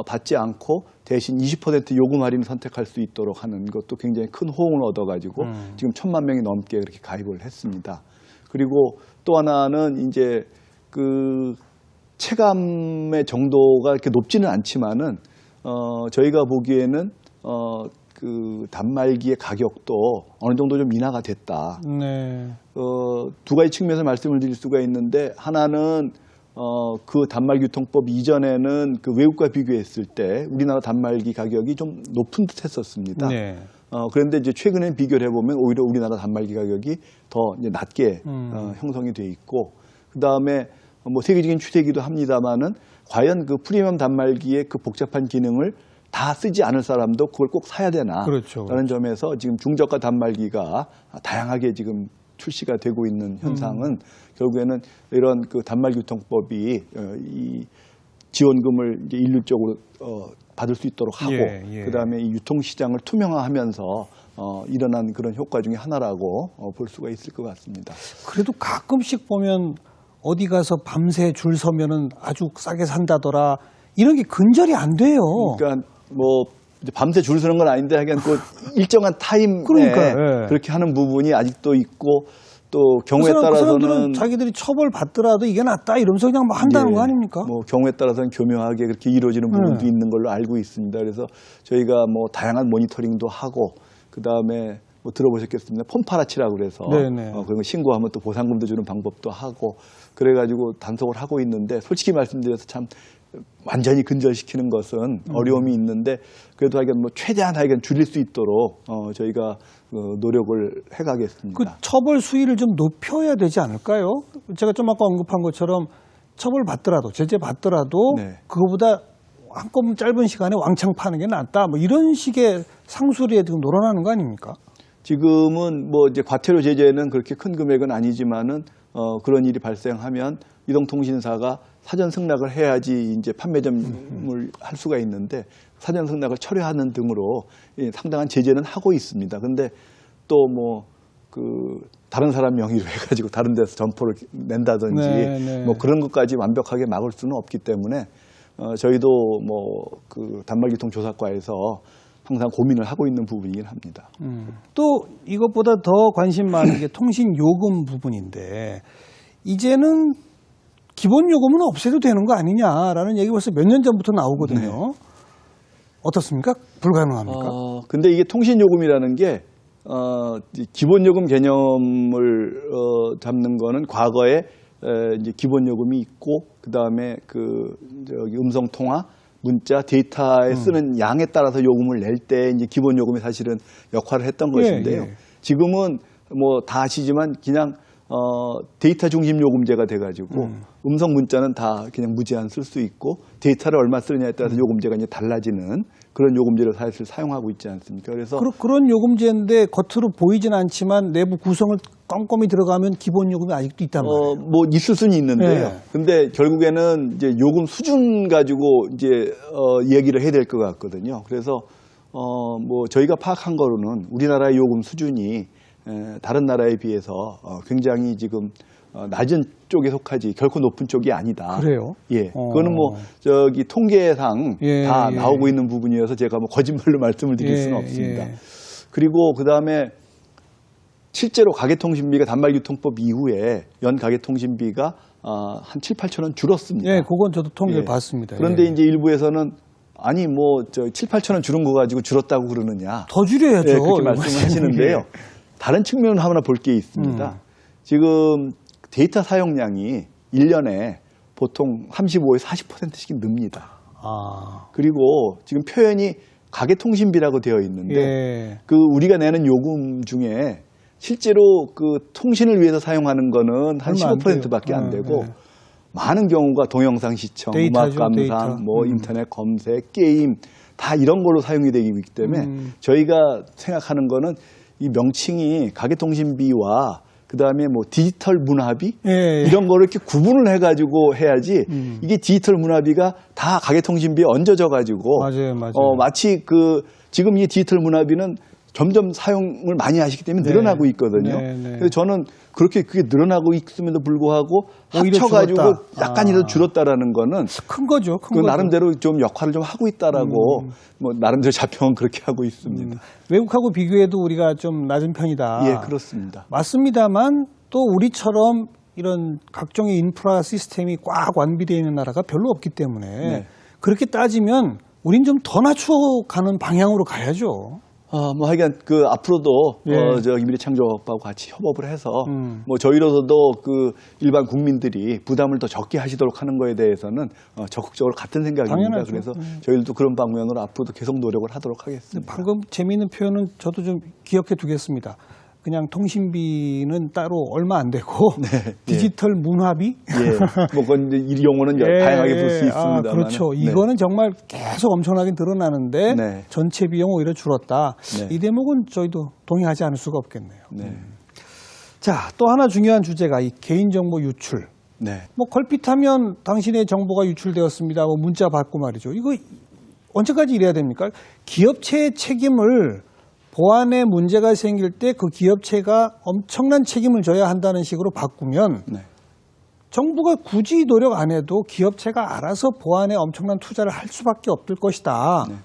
받지 않고 대신 20% 요금 할인을 선택할 수 있도록 하는 것도 굉장히 큰 호응을 얻어가지고 지금 1,000만 명이 넘게 그렇게 가입을 했습니다. 그리고 또 하나는 이제 그 체감의 정도가 이렇게 높지는 않지만은 저희가 보기에는 그 단말기의 가격도 어느 정도 좀 인하가 됐다. 네. 두 가지 측면에서 말씀을 드릴 수가 있는데 하나는 그 단말기 유통법 이전에는 그 외국과 비교했을 때 우리나라 단말기 가격이 좀 높은 듯 했었습니다. 네. 그런데 이제 최근에 비교를 해보면 오히려 우리나라 단말기 가격이 더 이제 낮게 형성이 돼 있고 그 다음에 뭐 세계적인 추세이기도 합니다만은 과연 그 프리미엄 단말기의 그 복잡한 기능을 다 쓰지 않을 사람도 그걸 꼭 사야 되나? 그렇죠. 라는 점에서 지금 중저가 단말기가 다양하게 지금 출시가 되고 있는 현상은 결국에는 이런 그 단말기 유통법이 이 지원금을 이제 일률적으로 받을 수 있도록 하고 그다음에 이 유통시장을 투명화하면서 일어난 그런 효과 중에 하나라고 볼 수가 있을 것 같습니다. 그래도 가끔씩 보면 어디 가서 밤새 줄 서면은 아주 싸게 산다더라 이런 게 근절이 안 돼요. 그러니까 뭐 이제 밤새 줄 서는 건 아닌데 하여간 그 일정한 타임에 그러니까, 그렇게 하는 부분이 아직도 있고 또 경우에 그 따라서는 사람들은 자기들이 처벌 받더라도 이게 낫다 이러면서 그냥 막 한다는 거 아닙니까? 뭐 경우에 따라서는 교묘하게 그렇게 이루어지는 부분도 있는 걸로 알고 있습니다. 그래서 저희가 뭐 다양한 모니터링도 하고 그 다음에 뭐 들어보셨겠습니다. 폰파라치라고 그래서 그리고 신고하면 또 보상금도 주는 방법도 하고 그래가지고 단속을 하고 있는데 솔직히 말씀드려서 참 완전히 근절시키는 것은 어려움이 있는데 그래도 하여간 뭐 최대한 하여간 줄일 수 있도록 저희가 노력을 해가겠습니다. 그 처벌 수위를 좀 높여야 되지 않을까요? 제가 좀 아까 언급한 것처럼 처벌 받더라도 제재 받더라도 그거보다 한꺼번에 짧은 시간에 왕창 파는 게 낫다. 뭐 이런 식의 상술에 지금 놀아나는 거 아닙니까? 지금은 뭐 이제 과태료 제재는 그렇게 큰 금액은 아니지만은 그런 일이 발생하면 이동통신사가 사전 승낙을 해야지 이제 판매점을 할 수가 있는데 사전 승낙을 철회하는 등으로 상당한 제재는 하고 있습니다. 근데 또 뭐 그 다른 사람 명의로 해가지고 다른 데서 점포를 낸다든지 뭐 그런 것까지 완벽하게 막을 수는 없기 때문에 저희도 뭐 그 단말기통조사과에서 항상 고민을 하고 있는 부분이긴 합니다. 또 이것보다 더 관심 많은 게 통신 요금 부분인데 이제는 기본 요금은 없애도 되는 거 아니냐라는 얘기 벌써 몇 년 전부터 나오거든요. 어떻습니까? 불가능합니까? 근데 이게 통신 요금이라는 게 기본 요금 개념을 잡는 거는 과거에 이제 기본 요금이 있고 그다음에 그 저기 음성 통화 문자 데이터에 쓰는 양에 따라서 요금을 낼 때 이제 기본 요금이 사실은 역할을 했던 것인데요. 지금은 뭐 다 아시지만 그냥 데이터 중심 요금제가 돼가지고 음성 문자는 다 그냥 무제한 쓸 수 있고 데이터를 얼마 쓰느냐에 따라서 요금제가 이제 달라지는 그런 요금제를 사실 사용하고 있지 않습니까? 그래서 그런 요금제인데 겉으로 보이진 않지만 내부 구성을 꼼꼼히 들어가면 기본 요금이 아직도 있단 말이에요. 뭐 있을 수는 있는데요. 근데 결국에는 이제 요금 수준 가지고 이제 얘기를 해야 될 것 같거든요. 그래서 뭐 저희가 파악한 거로는 우리나라의 요금 수준이 다른 나라에 비해서 굉장히 지금 낮은 쪽에 속하지 결코 높은 쪽이 아니다. 그래요? 그거는 뭐 저기 통계상 다 나오고 있는 부분이어서 제가 뭐 거짓말로 말씀을 드릴 수는 없습니다. 그리고 그 다음에 실제로 가계통신비가 단말기통법 이후에 연 가계통신비가 한 7, 8천 원 줄었습니다. 그건 저도 통계를 봤습니다. 그런데 이제 일부에서는 아니 뭐 저 7, 8천 원 줄은 거 가지고 줄었다고 그러느냐. 더 줄여야죠. 그렇게 말씀을 하시는데요. 다른 측면은 하나 볼 게 있습니다. 지금 데이터 사용량이 1년에 보통 35에서 40%씩 늡니다. 아. 그리고 지금 표현이 가계통신비라고 되어 있는데 예. 그 우리가 내는 요금 중에 실제로 그 통신을 위해서 사용하는 거는 한 얼마 안 15%밖에 안 돼요. 되고 네. 많은 경우가 동영상 시청, 데이터죠, 음악 감상, 데이터. 뭐 인터넷 검색, 게임 다 이런 걸로 사용이 되기 때문에 저희가 생각하는 거는 이 명칭이 가계통신비와 그다음에 뭐 디지털 문화비 예. 이런 거를 이렇게 구분을 해가지고 해야지 이게 디지털 문화비가 다 가계통신비에 얹어져 가지고 맞아요, 맞아요. 마치 그 지금 이 디지털 문화비는 점점 사용을 많이 하시기 때문에 네. 늘어나고 있거든요. 네, 네. 그래서 저는 그렇게 그게 늘어나고 있음에도 불구하고 오히려 합쳐가지고 줄었다. 약간이라도 줄었다라는 거는 큰 거죠, 큰 그 거죠. 나름대로 좀 역할을 좀 하고 있다라고 뭐 나름대로 자평은 그렇게 하고 있습니다. 외국하고 비교해도 우리가 좀 낮은 편이다. 예, 그렇습니다. 맞습니다만 또 우리처럼 이런 각종의 인프라 시스템이 꽉 완비되어 있는 나라가 별로 없기 때문에 네. 그렇게 따지면 우린 좀 더 낮춰가는 방향으로 가야죠. 뭐 하여간 그 앞으로도 예. 저 미래창조업하고 같이 협업을 해서 뭐 저희로서도 그 일반 국민들이 부담을 더 적게 하시도록 하는 거에 대해서는 적극적으로 같은 생각입니다. 당연하죠. 그래서 저희들도 그런 방면으로 앞으로도 계속 노력을 하도록 하겠습니다. 방금 재미있는 표현은 저도 좀 기억해 두겠습니다. 그냥 통신비는 따로 얼마 안 되고 네, 디지털 문화비? 예. 뭐 그건 이제 이 용어는 다양하게 볼 수 있습니다만. 그렇죠. 이거는 정말 계속 엄청나게 늘어나는데 네. 전체 비용 오히려 줄었다. 네. 이 대목은 저희도 동의하지 않을 수가 없겠네요. 네. 자, 또 하나 중요한 주제가 이 개인정보 유출. 네. 뭐 걸핏하면 당신의 정보가 유출되었습니다. 뭐 문자 받고 말이죠. 이거 언제까지 이래야 됩니까? 기업체의 책임을 보안에 문제가 생길 때 그 기업체가 엄청난 책임을 져야 한다는 식으로 바꾸면 네. 정부가 굳이 노력 안 해도 기업체가 알아서 보안에 엄청난 투자를 할 수밖에 없을 것이다. 네.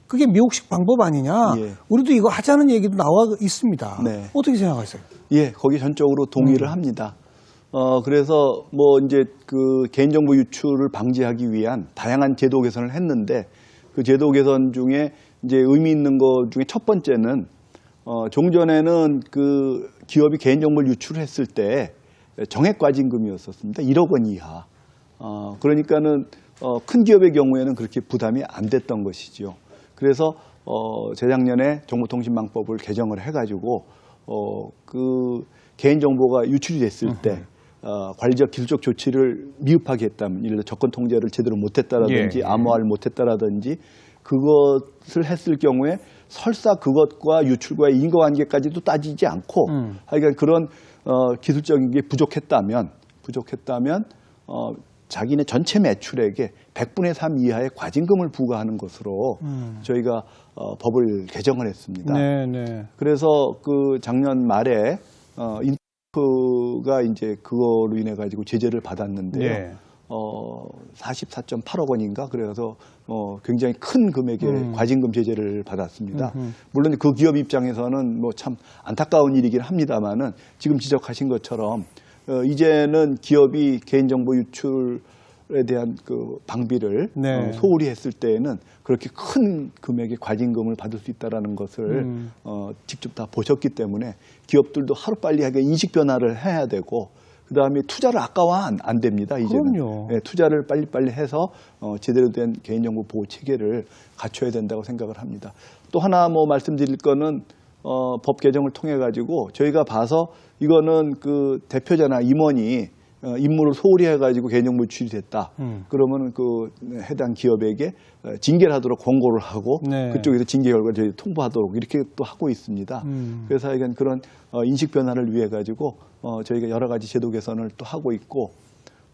그게 미국식 방법 아니냐. 예. 우리도 이거 하자는 얘기도 나와 있습니다. 네. 어떻게 생각하세요? 예, 거기 전적으로 동의를 합니다. 그래서 뭐 이제 그 개인정보 유출을 방지하기 위한 다양한 제도 개선을 했는데 그 제도 개선 중에 이제 의미 있는 것 중에 첫 번째는 종전에는 그 기업이 개인정보를 유출했을 때 정액과징금이었었습니다. 1억 원 이하. 그러니까는 큰 기업의 경우에는 그렇게 부담이 안 됐던 것이죠. 그래서 재작년에 정보통신망법을 개정을 해가지고 그 개인정보가 유출이 됐을 때 관리적 기술적 조치를 미흡하게 했다면 예를 들어 접근 통제를 제대로 못했다라든지 예. 암호화를 못했다라든지 그것을 했을 경우에 설사 그것과 유출과의 인과관계까지도 따지지 않고 하여간 그런 기술적인 게 부족했다면 자기네 전체 매출액의 100분의 3 이하의 과징금을 부과하는 것으로 저희가 법을 개정을 했습니다. 네, 네. 그래서 그 작년 말에 인터가 이제 그거로 인해 가지고 제재를 받았는데요. 네. 44.8억 원인가 그래서 굉장히 큰 금액의 과징금 제재를 받았습니다. 물론 그 기업 입장에서는 뭐 참 안타까운 일이긴 합니다만은 지금 지적하신 것처럼 이제는 기업이 개인정보 유출에 대한 그 방비를 네. 소홀히 했을 때에는 그렇게 큰 금액의 과징금을 받을 수 있다라는 것을 직접 다 보셨기 때문에 기업들도 하루빨리 하게 인식 변화를 해야 되고 그다음에 투자를 아까워 안 됩니다. 이제는. 그럼요. 네, 투자를 빨리빨리 해서 제대로 된 개인정보 보호 체계를 갖춰야 된다고 생각을 합니다. 또 하나 뭐 말씀드릴 거는 법 개정을 통해 가지고 저희가 봐서 이거는 그 대표자나 임원이 임무를 소홀히 해가지고 개인정보 유출이 됐다. 그러면 그 해당 기업에게 징계를 하도록 권고를 하고 네. 그쪽에서 징계 결과를 저희 통보하도록 이렇게 또 하고 있습니다. 그래서 하여간 그런 인식 변화를 위해 가지고 저희가 여러 가지 제도 개선을 또 하고 있고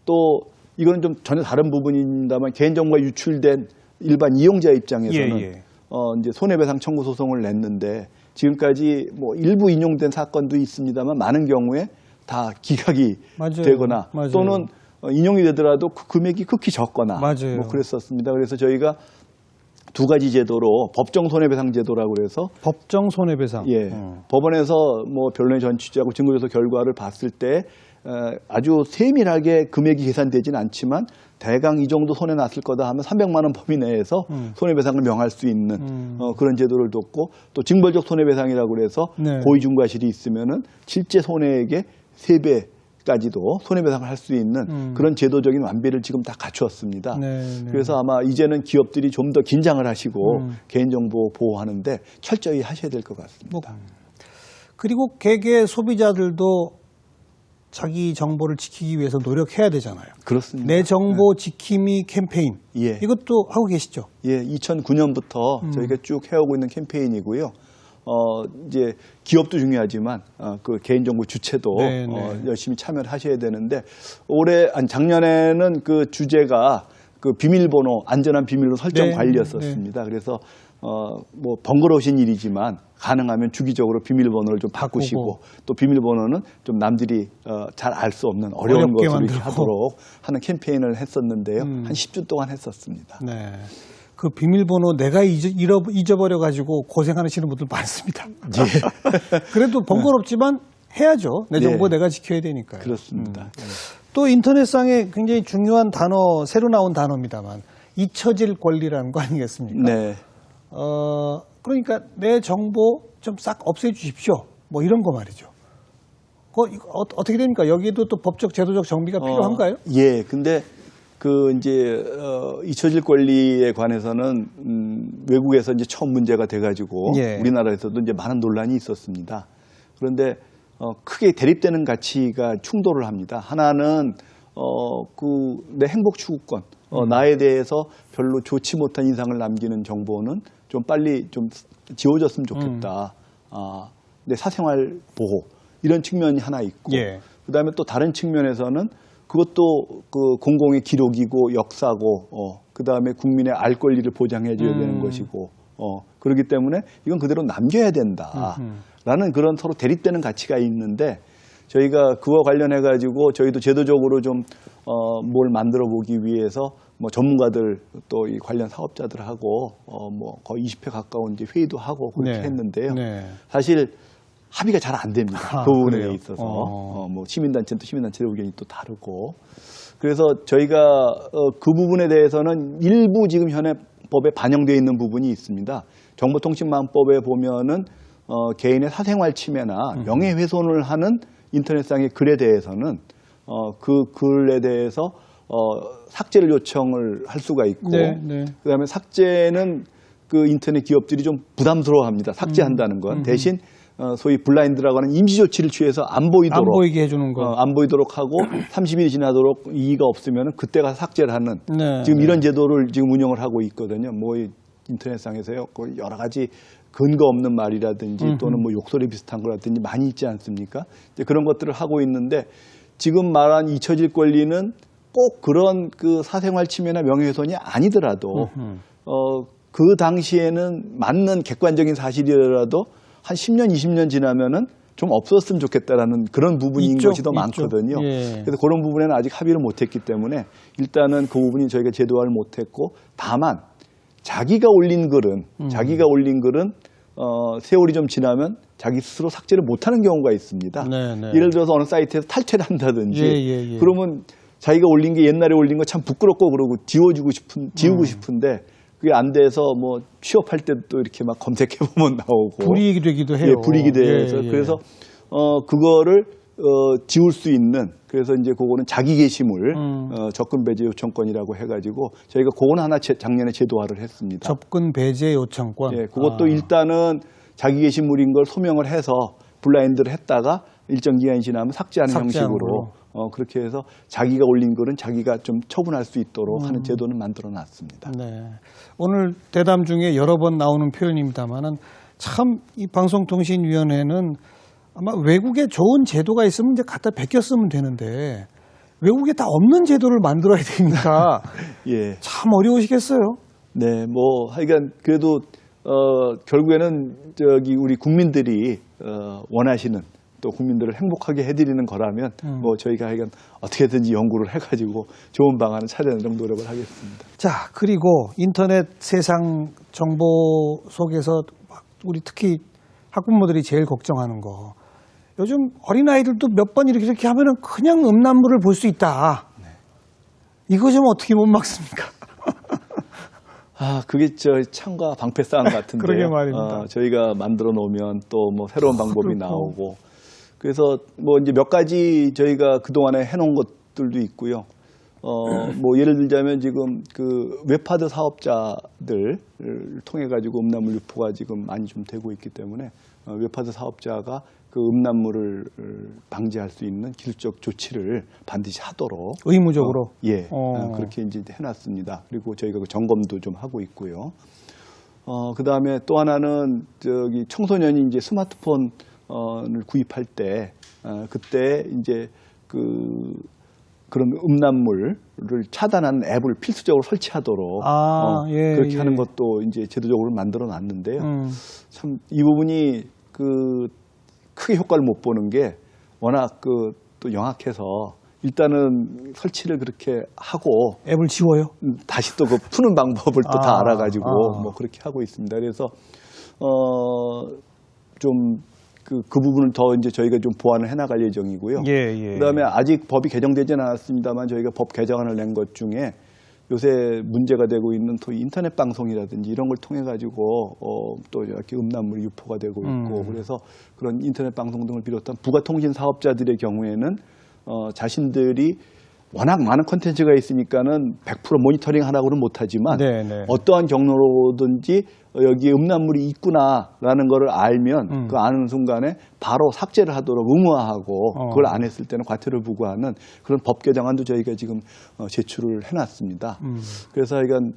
또 이거는 좀 전혀 다른 부분입니다만 개인정보가 유출된 일반 이용자 입장에서는 예. 이제 손해배상 청구 소송을 냈는데 지금까지 뭐 일부 인용된 사건도 있습니다만 많은 경우에 다 기각이 맞아요. 되거나 맞아요. 또는 인용이 되더라도 그 금액이 극히 적거나 맞아요. 뭐 그랬었습니다. 그래서 저희가 두 가지 제도로 법정 손해배상 제도라고 그래서 법정 손해배상. 예, 법원에서 뭐 변론의 전취자하고 증거조사 결과를 봤을 때 아주 세밀하게 금액이 계산되지는 않지만 대강 이 정도 손해 났을 거다 하면 300만 원 범위 내에서 손해배상을 명할 수 있는 그런 제도를 뒀고 또 징벌적 손해배상이라고 그래서 네. 고의중과실이 있으면은 실제 손해액의 3배 까지도 손해배상을 할 수 있는 그런 제도적인 완비를 지금 다 갖추었습니다. 네, 네. 그래서 아마 이제는 기업들이 좀 더 긴장을 하시고 개인정보 보호하는데 철저히 하셔야 될 것 같습니다. 그리고 개개 소비자들도 자기 정보를 지키기 위해서 노력해야 되잖아요. 그렇습니다. 내 정보 지킴이 캠페인. 예. 이것도 하고 계시죠? 예, 2009년부터 저희가 쭉 해오고 있는 캠페인이고요. 이제 기업도 중요하지만 그 개인정보 주체도 네, 네. 열심히 참여를 하셔야 되는데 작년에는 그 주제가 그 비밀번호 안전한 비밀번호 설정 네, 관리였었습니다. 그래서 뭐 번거로우신 일이지만 가능하면 주기적으로 비밀번호를 좀 바꾸시고 또 비밀번호는 좀 남들이 잘 알 수 없는 어려운 어렵게 것으로 이렇게 만들고. 하도록 하는 캠페인을 했었는데요. 한 10주 동안 했었습니다. 네. 그 비밀번호 내가 잊어버려가지고 고생하시는 분들 많습니다. 그래도 번거롭지만 해야죠. 내 정보 내가 지켜야 되니까요. 그렇습니다. 또 인터넷상에 굉장히 중요한 단어, 새로 나온 단어입니다만 잊혀질 권리라는 거 아니겠습니까? 네. 그러니까 내 정보 좀 싹 없애주십시오. 뭐 이런 거 말이죠. 이거 어떻게 됩니까? 여기에도 또 법적, 제도적 정비가 필요한가요? 예, 근데 그 이제 잊혀질 권리에 관해서는 외국에서 이제 처음 문제가 돼가지고 예. 우리나라에서도 이제 많은 논란이 있었습니다. 그런데 크게 대립되는 가치가 충돌을 합니다. 하나는 그 내 행복 추구권, 나에 대해서 별로 좋지 못한 인상을 남기는 정보는 좀 빨리 좀 지워졌으면 좋겠다. 내 사생활 보호 이런 측면이 하나 있고, 예. 그다음에 또 다른 측면에서는 그것도 그 공공의 기록이고 역사고, 그다음에 국민의 알 권리를 보장해줘야 되는 것이고, 그렇기 때문에 이건 그대로 남겨야 된다라는 그런 서로 대립되는 가치가 있는데 저희가 그와 관련해 가지고 저희도 제도적으로 좀 뭘 만들어 보기 위해서 뭐 전문가들 또 이 관련 사업자들하고 뭐 거의 20회 가까운 이제 회의도 하고 그렇게 했는데요. 사실 합의가 잘 안 됩니다. 그 부분에 그래요? 있어서 뭐 시민단체는 또 시민단체의 의견이 또 다르고 그래서 저희가 그 부분에 대해서는 일부 지금 현행 법에 반영되어 있는 부분이 있습니다. 정보통신망법에 보면은 개인의 사생활 침해나 명예훼손을 하는 인터넷상의 글에 대해서는 그 글에 대해서 삭제를 요청을 할 수가 있고 그다음에 삭제는 그 인터넷 기업들이 좀 부담스러워합니다. 삭제한다는 건 대신 소위 블라인드라고 하는 임시 조치를 취해서 안 보이도록 안 보이게 해주는 거. 안 보이도록 하고 30일이 지나도록 이의가 없으면 그때가 삭제를 하는 지금 이런 제도를 지금 운영을 하고 있거든요. 뭐 인터넷상에서요 여러 가지 근거 없는 말이라든지 또는 뭐 욕설이 비슷한 거라든지 많이 있지 않습니까? 이제 그런 것들을 하고 있는데 지금 말한 잊혀질 권리는 꼭 그런 그 사생활 침해나 명예훼손이 아니더라도 그 당시에는 맞는 객관적인 사실이라도 한 10년, 20년 지나면은 좀 없었으면 좋겠다라는 그런 부분인 것이 더 많거든요. 그래서 그런 부분에는 아직 합의를 못했기 때문에 일단은 그 부분이 저희가 제도화를 못했고 다만 자기가 올린 글은 세월이 좀 지나면 자기 스스로 삭제를 못하는 경우가 있습니다. 예를 들어서 어느 사이트에서 탈퇴를 한다든지 그러면 자기가 올린 게 옛날에 올린 거 참 부끄럽고 그러고 지우고 싶은데 그게 안 돼서 뭐 취업할 때도 또 이렇게 막 검색해 보면 나오고 불이익이 되기도 해요. 불이익이 돼서 그래서 그거를 지울 수 있는 그래서 이제 그거는 자기 게시물 접근 배제 요청권이라고 해가지고 저희가 그거는 하나 작년에 제도화를 했습니다. 접근 배제 요청권. 예, 그것도 일단은 자기 게시물인 걸 소명을 해서 블라인드를 했다가 일정 기간이 지나면 삭제하는 형식으로 그렇게 해서 자기가 올린 글은 자기가 좀 처분할 수 있도록 하는 제도는 만들어 놨습니다. 네. 오늘 대담 중에 여러 번 나오는 표현입니다만은 참 이 방송통신위원회는 아마 외국에 좋은 제도가 있으면 이제 갖다 베꼈으면 되는데 외국에 다 없는 제도를 만들어야 되니까 예. 참 어려우시겠어요. 네, 뭐 하여간 그래도 결국에는 우리 국민들이 원하시는 또 국민들을 행복하게 해드리는 거라면 뭐 저희가 하여간 어떻게든지 연구를 해가지고 좋은 방안을 찾아내도록 노력을 하겠습니다. 자, 그리고 인터넷 세상 정보 속에서 우리 특히 학부모들이 제일 걱정하는 거. 요즘 어린아이들도 몇 번 이렇게 하면은 그냥 음란물을 볼 수 있다. 이거 좀 어떻게 못 막습니까? 그게 창과 방패 싸움 같은데. 그러게 말입니다. 저희가 만들어 놓으면 또 뭐 새로운 방법이 나오고. 그래서 뭐 이제 몇 가지 저희가 그동안에 해놓은 것들도 있고요. 뭐 예를 들자면 지금 그 웹하드 사업자들을 통해 가지고 음란물 유포가 지금 많이 좀 되고 있기 때문에 웹하드 사업자가 그 음란물을 방지할 수 있는 기술적 조치를 반드시 하도록 의무적으로 그렇게 이제 해놨습니다. 그리고 저희가 그 점검도 좀 하고 있고요. 그 다음에 또 하나는 저기 청소년이 이제 스마트폰을 구입할 때 그때 이제 그런 음란물을 차단하는 앱을 필수적으로 설치하도록 그렇게 하는 것도 이제 제도적으로 만들어 놨는데요. 참 이 부분이 크게 효과를 못 보는 게 워낙 또 영악해서 일단은 설치를 그렇게 하고 앱을 지워요? 다시 또 그 푸는 방법을 또 다 알아가지고 뭐 그렇게 하고 있습니다. 그래서 좀 그 부분을 더 이제 저희가 좀 보완을 해나갈 예정이고요. 그다음에 아직 법이 개정되지는 않았습니다만 저희가 법 개정안을 낸 것 중에 요새 문제가 되고 있는 또 인터넷 방송이라든지 이런 걸 통해 가지고 또 이렇게 음란물이 유포가 되고 있고 그래서 그런 인터넷 방송 등을 비롯한 부가통신 사업자들의 경우에는 자신들이 워낙 많은 콘텐츠가 있으니까는 100% 모니터링 하라고는 못하지만 어떠한 경로로든지 여기에 음란물이 있구나라는 것을 알면 그 아는 순간에 바로 삭제를 하도록 의무화하고 그걸 안 했을 때는 과태료를 부과하는 그런 법 개정안도 저희가 지금 제출을 해놨습니다. 그래서 이건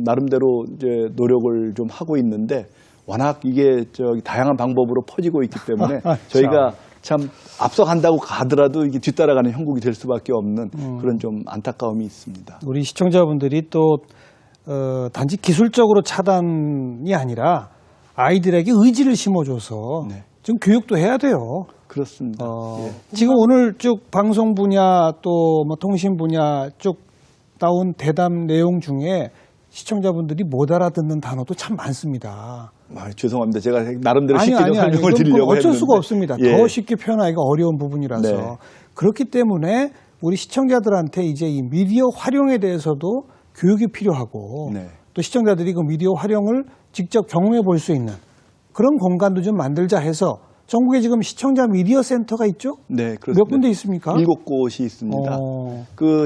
나름대로 이제 노력을 좀 하고 있는데 워낙 이게 다양한 방법으로 퍼지고 있기 때문에 저희가 참 앞서간다고 가더라도 이게 뒤따라가는 형국이 될 수밖에 없는 그런 좀 안타까움이 있습니다. 우리 시청자분들이 또 단지 기술적으로 차단이 아니라 아이들에게 의지를 심어줘서 좀 교육도 해야 돼요. 그렇습니다. 지금 오늘 쭉 방송 분야 또 뭐 통신 분야 쭉 나온 대담 내용 중에 시청자분들이 못 알아듣는 단어도 참 많습니다. 죄송합니다. 제가 나름대로 쉽게 좀 설명을 드리려고 어쩔 했는데. 수가 없습니다. 더 쉽게 표현하기가 어려운 부분이라서. 그렇기 때문에 우리 시청자들한테 이제 이 미디어 활용에 대해서도 교육이 필요하고 또 시청자들이 그 미디어 활용을 직접 경험해 볼 수 있는 그런 공간도 좀 만들자 해서 전국에 지금 시청자 미디어 센터가 있죠? 네, 그렇습니다. 몇 군데 있습니까? 7곳이 있습니다.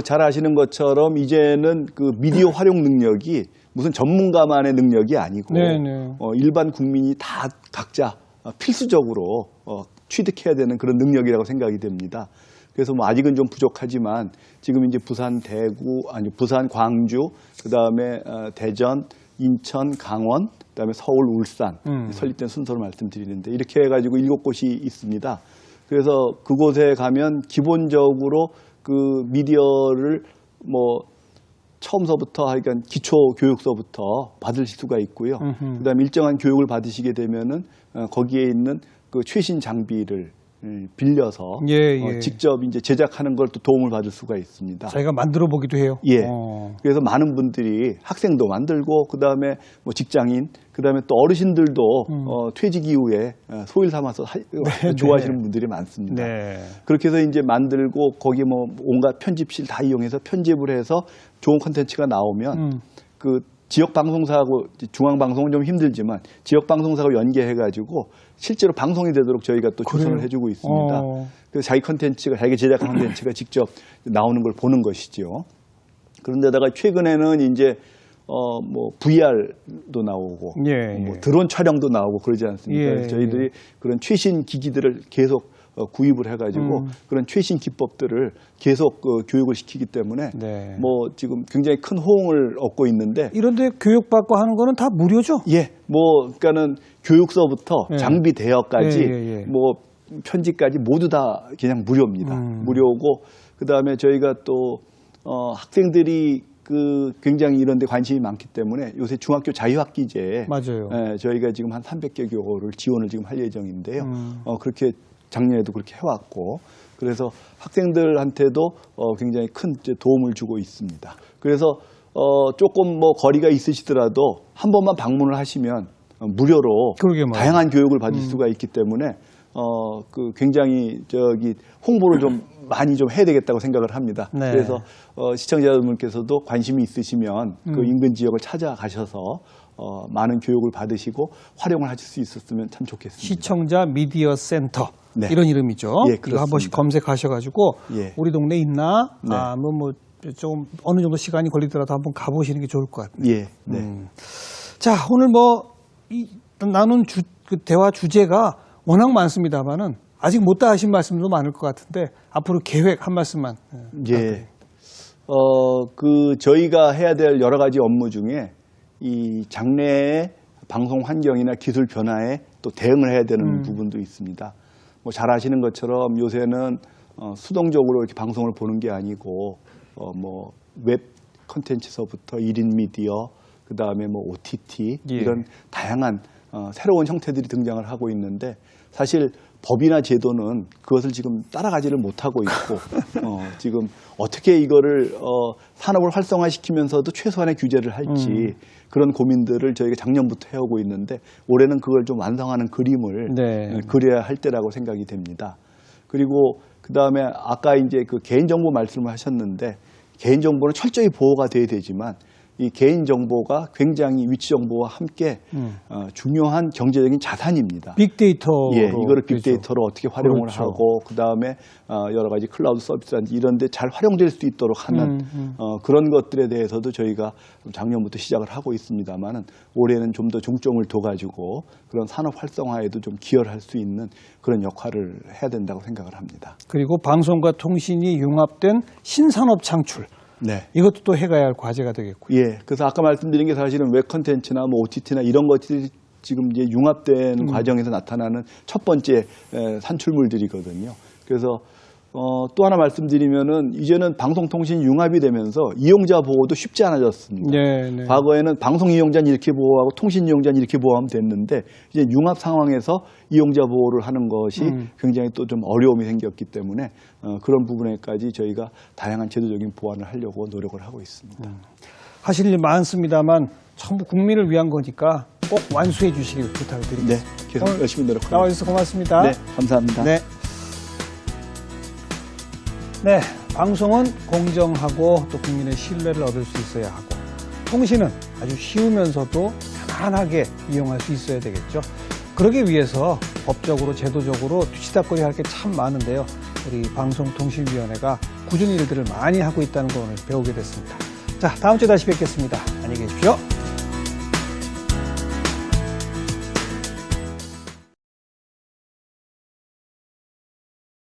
잘 아시는 것처럼 이제는 그 미디어 활용 능력이 무슨 전문가만의 능력이 아니고 일반 국민이 다 각자 필수적으로 취득해야 되는 그런 능력이라고 생각이 됩니다. 그래서 뭐 아직은 좀 부족하지만 지금 이제 부산, 부산, 광주, 그다음에 대전, 인천, 강원, 그다음에 서울, 울산 설립된 순서로 말씀드리는데 이렇게 해가지고 7곳이 있습니다. 그래서 그곳에 가면 기본적으로 그 미디어를 뭐 처음서부터 하여간 기초 교육서부터 받으실 수가 있고요. 그다음에 일정한 교육을 받으시게 되면은 거기에 있는 그 최신 장비를 빌려서 직접 이제 제작하는 걸 또 도움을 받을 수가 있습니다. 저희가 만들어 보기도 해요. 그래서 많은 분들이 학생도 만들고 그다음에 뭐 직장인 그다음에 또 어르신들도 퇴직 이후에 소일 삼아서 좋아하시는 분들이 많습니다. 그렇게 해서 이제 만들고 거기 뭐 온갖 편집실 다 이용해서 편집을 해서 좋은 콘텐츠가 나오면 그 지역 방송사하고 중앙 방송은 좀 힘들지만 지역 방송사하고 연계해가지고 실제로 방송이 되도록 저희가 또 조선을 해주고 있습니다. 그래서 자기 콘텐츠가 자기 제작한 콘텐츠가 직접 나오는 걸 보는 것이죠. 그런데다가 최근에는 이제 뭐 VR도 나오고 뭐 드론 촬영도 나오고 그러지 않습니까? 그래서 저희들이 그런 최신 기기들을 계속 구입을 해가지고 그런 최신 기법들을 계속 교육을 시키기 때문에 뭐 지금 굉장히 큰 호응을 얻고 있는데 이런데 교육받고 하는 거는 다 무료죠? 뭐 그러니까는 교육서부터 장비 대여까지 뭐 편집까지 모두 다 그냥 무료입니다. 무료고 그다음에 저희가 또 학생들이 굉장히 이런 데 관심이 많기 때문에 요새 중학교 자유학기제 저희가 지금 한 300개 교를 지원을 지금 할 예정인데요. 그렇게 작년에도 그렇게 해왔고 그래서 학생들한테도 굉장히 큰 도움을 주고 있습니다. 그래서 조금 뭐 거리가 있으시더라도 한 번만 방문을 하시면 무료로 다양한 교육을 받을 수가 있기 때문에 굉장히 홍보를 좀 많이 좀 해야 되겠다고 생각을 합니다. 그래서 시청자 여러분께서도 관심이 있으시면 그 인근 지역을 찾아가셔서 많은 교육을 받으시고 활용을 하실 수 있었으면 참 좋겠습니다. 시청자 미디어 센터 네. 이런 이름이죠. 예, 이거 한 번씩 검색하셔가지고 예. 우리 동네에 있나? 네. 좀 어느 정도 시간이 걸리더라도 한번 가보시는 게 좋을 것 같아요. 예, 네. 자, 오늘 나눈 그 대화 주제가 워낙 많습니다만은 아직 못다 하신 말씀도 많을 것 같은데 앞으로 계획 한 말씀만. 예. 저희가 해야 될 여러 가지 업무 중에 이 장래의 방송 환경이나 기술 변화에 또 대응을 해야 되는 부분도 있습니다. 뭐 잘 아시는 것처럼 요새는 수동적으로 이렇게 방송을 보는 게 아니고 웹 컨텐츠서부터 1인 미디어, 그다음에 OTT 예. 이런 다양한 새로운 형태들이 등장을 하고 있는데 사실 법이나 제도는 그것을 지금 따라가지를 못하고 있고 지금 어떻게 이거를 산업을 활성화시키면서도 최소한의 규제를 할지 그런 고민들을 저희가 작년부터 해오고 있는데 올해는 그걸 좀 완성하는 그림을 네. 그려야 할 때라고 생각이 됩니다. 그리고 그다음에 아까 이제 그 개인정보 말씀을 하셨는데 개인정보는 철저히 보호가 돼야 되지만 이 개인정보가 굉장히 위치정보와 함께 중요한 경제적인 자산입니다. 빅데이터로. 예, 이거를 빅데이터로 그렇죠. 어떻게 활용을 그렇죠. 하고 그다음에 여러 가지 클라우드 서비스라든지 이런 데 잘 활용될 수 있도록 하는 그런 것들에 대해서도 저희가 작년부터 시작을 하고 있습니다만은 올해는 좀 더 중점을 둬가지고 그런 산업 활성화에도 좀 기여를 할 수 있는 그런 역할을 해야 된다고 생각을 합니다. 그리고 방송과 통신이 융합된 신산업 창출. 네. 이것도 또 해가야 할 과제가 되겠고요. 예. 그래서 아까 말씀드린 게 사실은 웹 컨텐츠나 OTT나 이런 것들이 지금 이제 융합된 과정에서 나타나는 첫 번째 산출물들이거든요. 그래서 또 하나 말씀드리면은 이제는 방송통신 융합이 되면서 이용자 보호도 쉽지 않아졌습니다. 네, 네. 과거에는 방송 이용자는 이렇게 보호하고 통신 이용자는 이렇게 보호하면 됐는데 이제 융합 상황에서 이용자 보호를 하는 것이 굉장히 또 좀 어려움이 생겼기 때문에 그런 부분에까지 저희가 다양한 제도적인 보완을 하려고 노력을 하고 있습니다. 하실 일 많습니다만 전부 국민을 위한 거니까 꼭 완수해 주시길 부탁드립니다. 네, 계속 오늘 열심히 노력하겠습니다. 나와주셔서 고맙습니다. 네, 감사합니다. 네. 네, 방송은 공정하고 또 국민의 신뢰를 얻을 수 있어야 하고 통신은 아주 쉬우면서도 편안하게 이용할 수 있어야 되겠죠. 그러기 위해서 법적으로 제도적으로 뒤치다꺼리 할 게 참 많은데요. 우리 방송통신위원회가 꾸준히 일들을 많이 하고 있다는 걸 오늘 배우게 됐습니다. 자, 다음 주에 다시 뵙겠습니다. 안녕히 계십시오.